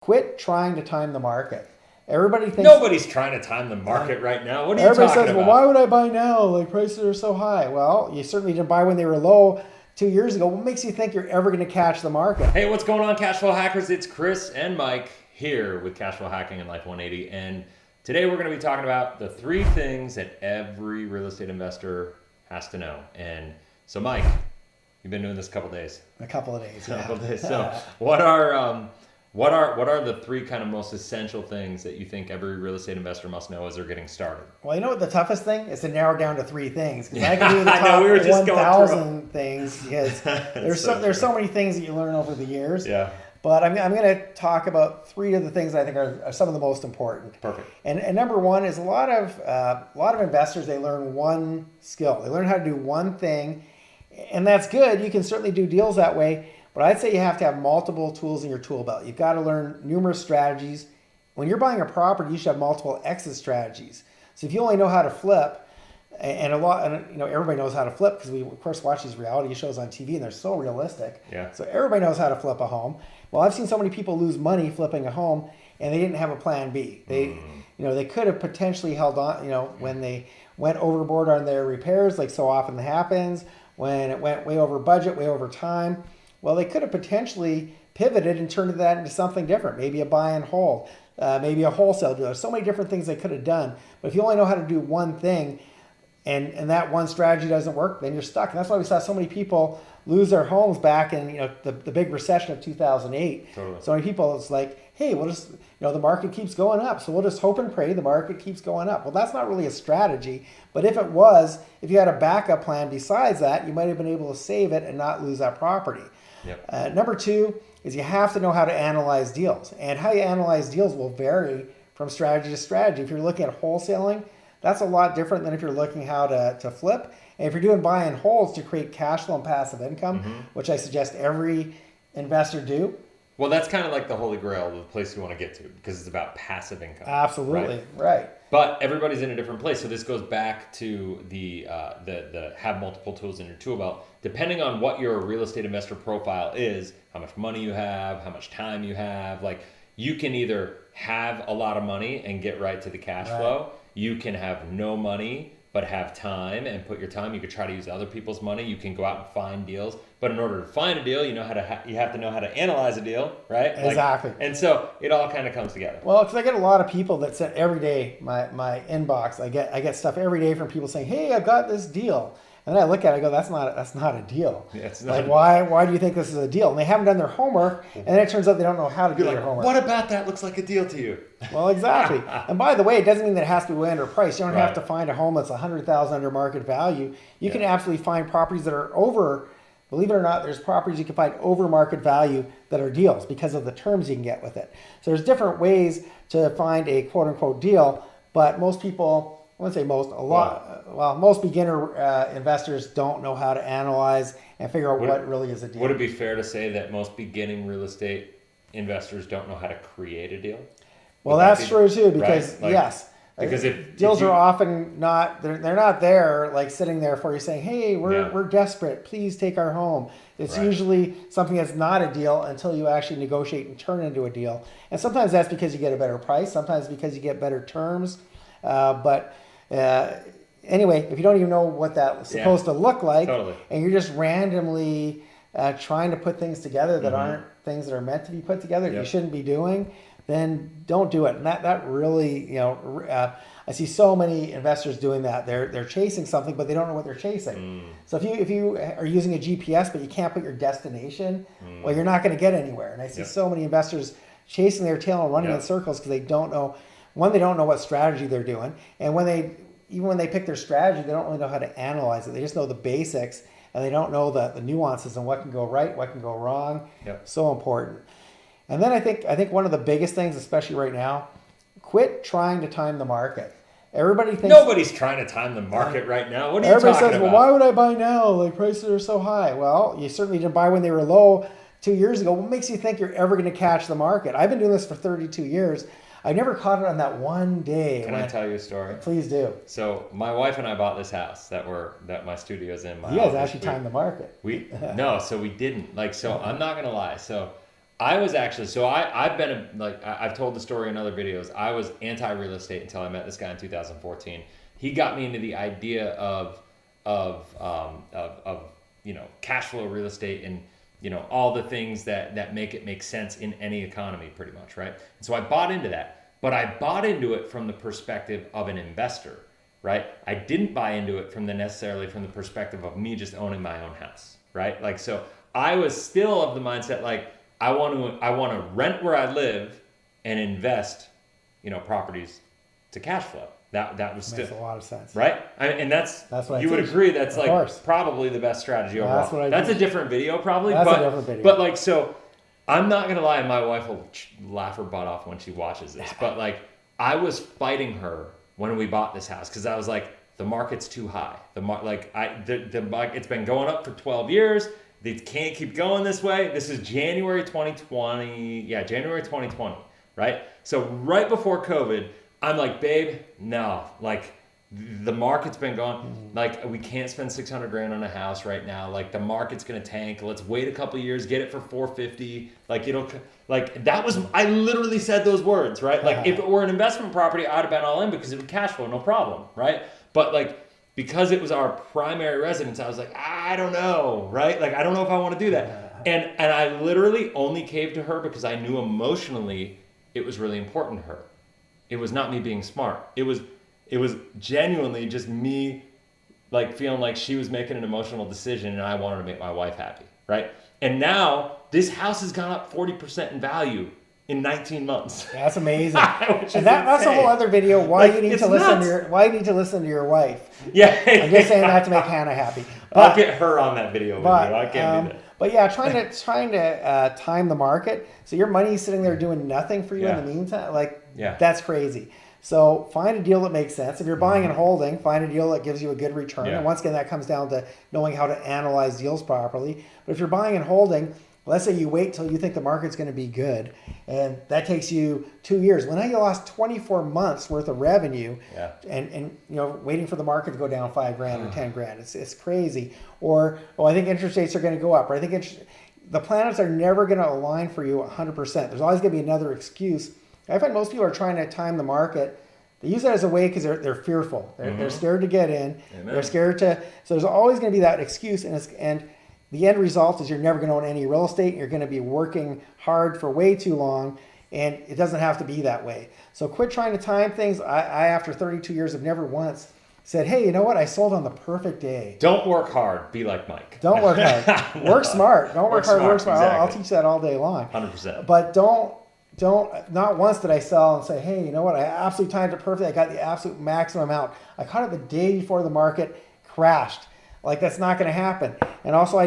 Quit trying to time the market. Everybody thinks nobody's trying to time the market right now. What are you talking about? Everybody says, well, why would I buy now? Like, prices are so high. Well, you certainly didn't buy when they were low 2 years ago. What makes you think you're ever going to catch the market? Hey, what's going on, cash flow hackers? It's Chris and Mike here with Cash Flow Hacking and Life 180. And today we're going to be talking about the 3 things that every real estate investor has to know. And so, Mike, you've been doing this a couple days. A couple of days. So what are the 3 kind of most essential things that you think every real estate investor must know as they're getting started? Well, you know what the toughest thing is to narrow down to 3 things. Because I can do the top we 1,000 things because there's so many things that you learn over the years. Yeah. But I'm going to talk about 3 of the things I think are some of the most important. Perfect. And number one is a lot of investors, they learn one skill. They learn how to do one thing, and that's good. You can certainly do deals that way. But I'd say you have to have multiple tools in your tool belt. You've got to learn numerous strategies. When you're buying a property, you should have multiple exit strategies. So if you only know how to flip, and everybody knows how to flip because we of course watch these reality shows on TV and they're so realistic. Yeah. So everybody knows how to flip a home. Well, I've seen so many people lose money flipping a home and they didn't have a plan B. They could have potentially held on, when they went overboard on their repairs, like so often happens, when it went way over budget, way over time. Well, they could have potentially pivoted and turned that into something different, maybe a buy and hold, maybe a wholesale deal. There's so many different things they could have done. But if you only know how to do one thing and that one strategy doesn't work, then you're stuck. And that's why we saw so many people lose their homes back in the big recession of 2008. Totally. So many people, it's like, hey, we'll just, the market keeps going up. So we'll just hope and pray the market keeps going up. Well, that's not really a strategy. But if it was, if you had a backup plan besides that, you might have been able to save it and not lose that property. Yep. Number 2 is you have to know how to analyze deals. And how you analyze deals will vary from strategy to strategy. If you're looking at wholesaling, that's a lot different than if you're looking how to flip. And if you're doing buy and holds to create cash flow and passive income, which I suggest every investor do. Well, that's kind of like the holy grail, the place you want to get to, because it's about passive income. Absolutely, right. But everybody's in a different place. So this goes back to the have multiple tools in your tool belt. Depending on what your real estate investor profile is, how much money you have, how much time you have, like you can either have a lot of money and get right to the cash flow. You can have no money but have time and put your time. You could try to use other people's money. You can go out and find deals. But in order to find a deal, you have to know how to analyze a deal, right? Exactly. And so it all kind of comes together. Well, because I get a lot of people that send every day my inbox. I get stuff every day from people saying, "Hey, I've got this deal," and then I look at it, I go, "That's not a deal." Yeah, it's not. Like, why do you think this is a deal? And they haven't done their homework, and then it turns out they don't know how to do their homework. What about that looks like a deal to you? Well, exactly. And by the way, it doesn't mean that it has to be way underpriced. You don't have to find a home that's $100,000 under market value. You can absolutely find properties that are over. Believe it or not, there's properties you can find over market value that are deals because of the terms you can get with it. So there's different ways to find a quote unquote deal, but most people, I wouldn't say most, most beginner investors don't know how to analyze and figure out what really is a deal. Would it be fair to say that most beginning real estate investors don't know how to create a deal? Well, that's true too, because yes. Because deals are often not, they're not there like sitting there for you saying, hey, we're desperate, please take our home. It's usually something that's not a deal until you actually negotiate and turn it into a deal. And sometimes that's because you get a better price, sometimes because you get better terms. But anyway, if you don't even know what that's supposed to look like, and you're just randomly trying to put things together that aren't things that are meant to be put together, you shouldn't be doing, then don't do it. And that really, I see so many investors doing that. They're chasing something, but they don't know what they're chasing. So if you are using a GPS, but you can't put your destination, well, you're not going to get anywhere. And I see so many investors chasing their tail and running in circles because they don't know, they don't know what strategy they're doing. And even when they pick their strategy, they don't really know how to analyze it. They just know the basics and they don't know the nuances and what can go right, what can go wrong. So important. And then I think one of the biggest things, especially right now, quit trying to time the market. Everybody thinks nobody's trying to time the market right now. What are you talking about? Everybody says, well, why would I buy now? Like prices are so high. Well, you certainly didn't buy when they were low 2 years ago. What makes you think you're ever going to catch the market? I've been doing this for 32 years. I never caught it on that one day. Can I tell you a story? Please do. So my wife and I bought this house that my studio's in. You guys actually timed the market. No, so we didn't. I'm not gonna lie. So I was actually, so I've been, I've told the story in other videos. I was anti-real estate until I met this guy in 2014. He got me into the idea of cash flow real estate and, all the things that make it make sense in any economy pretty much, right? And so I bought into that, but I bought into it from the perspective of an investor, right? I didn't buy into it necessarily from the perspective of me just owning my own house, right? Like, so I was still of the mindset, like, I want to rent where I live and invest, properties to cash flow. That was makes a lot of sense, right? And that's what you would agree. That's probably the best strategy overall. That's a different video, probably. That's a different video. But so I'm not gonna lie. My wife will laugh her butt off when she watches this. But I was fighting her when we bought this house because I was like, the market's too high. It's been going up for 12 years. They can't keep going this way. This is January 2020. Yeah, January 2020, right? So right before COVID, I'm like, babe, no. The market's been gone. We can't spend $600,000 on a house right now. The market's gonna tank. Let's wait a couple years, get it for $450. That was, I literally said those words, right? If it were an investment property, I'd have been all in because it would cash flow, no problem, right? But because it was our primary residence, I was like, I don't know, right? I don't know if I want to do that. And I literally only caved to her because I knew emotionally it was really important to her. It was not me being smart. It was genuinely just me feeling like she was making an emotional decision and I wanted to make my wife happy, right? And now this house has gone up 40% in value in 19 months. That's amazing. And that's a whole other video. Why you need to listen to your wife. Yeah. I'm just saying that to make Hannah happy. I'll get her on that video with you. I can't do that. But yeah, trying to time the market. So your money's sitting there doing nothing for you in the meantime. That's crazy. So find a deal that makes sense. If you're buying and holding, find a deal that gives you a good return. And once again, that comes down to knowing how to analyze deals properly. But if you're buying and holding, let's say you wait till you think the market's going to be good, and that takes you 2 years. Well, now you lost 24 months worth of revenue, and waiting for the market to go down $5,000 or $10,000. It's crazy. Or I think interest rates are going to go up. Or I think the planets are never going to align for you 100%. There's always going to be another excuse. I find most people are trying to time the market. They use that as a way because they're fearful. They're scared to get in. Amen. They're scared to. So there's always going to be that excuse, and the end result is you're never going to own any real estate. You're going to be working hard for way too long, and it doesn't have to be that way. So quit trying to time things. I after 32 years, have never once said, hey, you know what? I sold on the perfect day. Don't work hard. Be like Mike. Don't work hard. Work smart. Don't work hard. Work smart. Exactly. I'll teach that all day long. 100%. But not once did I sell and say, hey, you know what? I absolutely timed it perfectly. I got the absolute maximum out. I caught it the day before the market crashed. That's not going to happen. And also I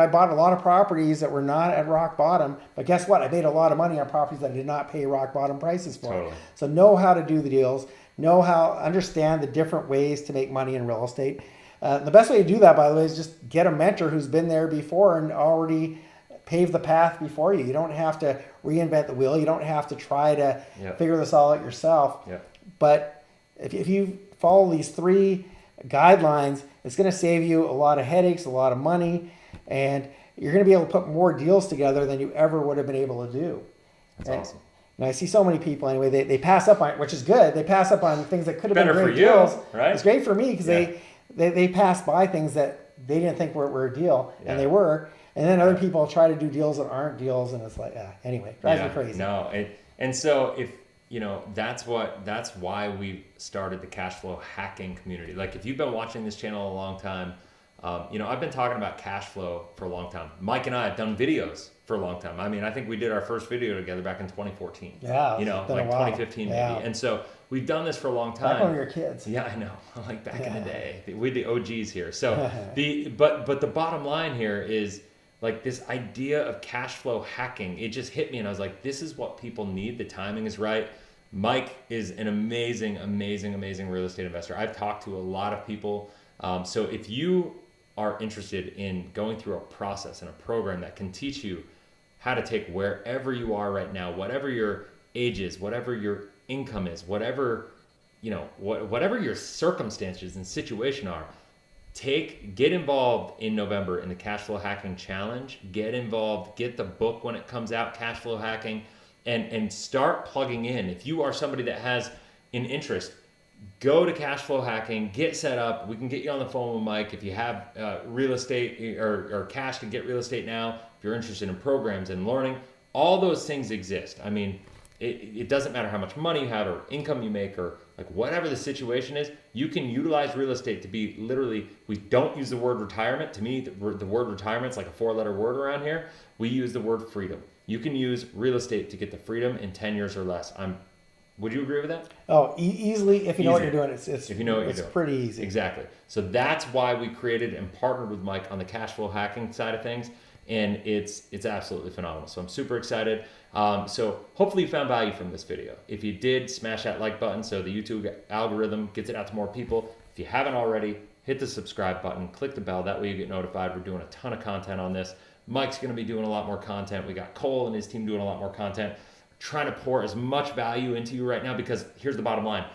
bought a lot of properties that were not at rock bottom, but guess what? I made a lot of money on properties that I did not pay rock bottom prices for. Totally. So know how to do the deals, understand the different ways to make money in real estate. The best way to do that, by the way, is just get a mentor who's been there before and already paved the path before you. You don't have to reinvent the wheel. You don't have to try to figure this all out yourself. Yep. But if you follow these 3 guidelines, it's going to save you a lot of headaches, a lot of money, and you're going to be able to put more deals together than you ever would have been able to do. That's awesome. And I see so many people anyway, they pass up on, which is good. They pass up on things that could have been better great for you, deals. right? It's great for me because they pass by things that they didn't think were a deal, and they were. And then other people try to do deals that aren't deals, and it's anyway, drives me crazy. No, and so if that's why we started the cash flow hacking community. If you've been watching this channel a long time, I've been talking about cash flow for a long time. Mike and I have done videos for a long time. I mean, I think we did our first video together back in 2014. Yeah, 2015 maybe. And so we've done this for a long time. Back when we were kids. Yeah, I know. Back in the day, we're the OGs here. So but the bottom line here is, this idea of cash flow hacking, it just hit me, and I was like, this is what people need. The timing is right. Mike is an amazing, amazing, amazing real estate investor. I've talked to a lot of people. So if you are interested in going through a process and a program that can teach you how to take wherever you are right now, whatever your age is, whatever your income is, whatever your circumstances and situation are, get involved in November in the Cash Flow Hacking Challenge. Get involved, get the book when it comes out, Cash Flow Hacking, and start plugging in. If you are somebody that has an interest, go to Cash Flow Hacking, get set up. We can get you on the phone with Mike. If you have real estate or cash to get real estate now, if you're interested in programs and learning, all those things exist. I mean, it doesn't matter how much money you have or income you make or like whatever the situation is, you can utilize real estate to be literally, we don't use the word retirement. To me, the word retirement is like a 4-letter word around here. We use the word freedom. You can use real estate to get the freedom in 10 years or less. Would you agree with that? Oh, easily. If you know what you're doing, it's if you know what you're doing. Pretty easy. Exactly. So that's why we created and partnered with Mike on the cash flow hacking side of things, and it's absolutely phenomenal. So I'm super excited. So hopefully you found value from this video. If you did, smash that like button so the YouTube algorithm gets it out to more people. If you haven't already, hit the subscribe button, click the bell. That way you get notified. We're doing a ton of content on this. Mike's going to be doing a lot more content. We got Cole and his team doing a lot more content. Trying to pour as much value into you right now, because here's the bottom line.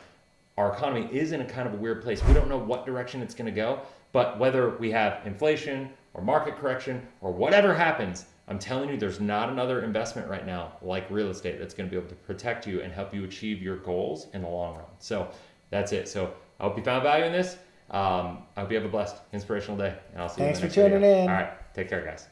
Our economy is in a kind of a weird place. We don't know what direction it's going to go, but whether we have inflation or market correction or whatever happens, I'm telling you, there's not another investment right now like real estate that's going to be able to protect you and help you achieve your goals in the long run. So that's it. So I hope you found value in this. I hope you have a blessed, inspirational day, and I'll see you in the next video. Thanks for tuning in. All right. Take care, guys.